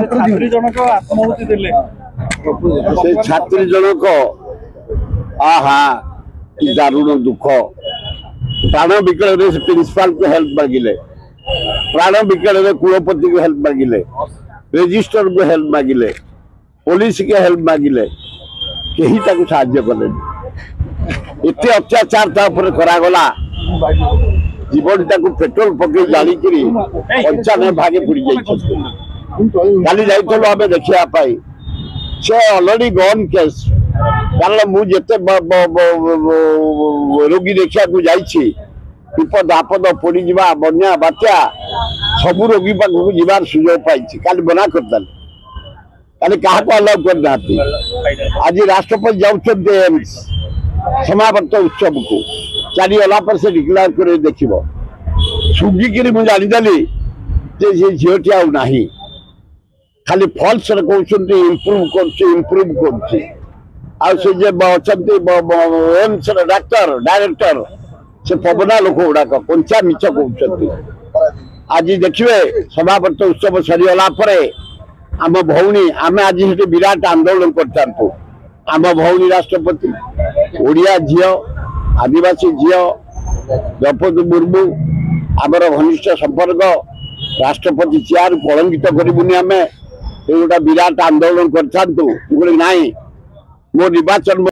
छात्री जनक आत्माहुति देले से छात्री जनक आहा कि दारुण दुख प्राण विकल प्रिंसिपाल को हेल्प मांगिले प्राण विकल कुलपति को हेल्प मांगिले रजिस्टर को हेल्प मांगिले पुलिस के हेल्प मांगिले कहीं ताको साहाय्य कले एते अत्याचार ता ऊपर करागला जीवन ताको पेट्रोल पके जाली करी 95 भागे पुड़ी जाई काली जाइतलो आबे देखिया पाई से ऑलरेडी गॉन केस कारण मु जेते रोगी देखिया को जाईछि विपद आपद पड़ी जिबा बन्या बात्या सब रोगी पाखु जीवार सुयोग पाइछि काली बना करदल काली कहा को अलाउ करना आज राष्ट्रपति जाउछते एम्स समावर्त उत्सव को चाली वाला पर से डिक्लेयर करे देखिबो सुगी करी मु जानि दली जे जे झियोटी आउ नाही खाली फॉल्स रे कहउछन्ती इम्प्रूव करछि आ से जे अछन्ती एम्स रे डॉक्टर डायरेक्टर से पवना लोक गुड़ाक कंचा मिछ कहउछन्ती आज देखिए समावर्त उत्सव सरीगला परे आम भौणी आम आज ये विराट आंदोलन करता आम भौणी राष्ट्रपति ओडिया झील आदिवासी झील द्रौपदी मुर्मू आमर घनिष्ठ संपर्क राष्ट्रपति चेयर कलंकित करूनी आम गोटा विराट आंदोलन करता ना मो निर्वाचन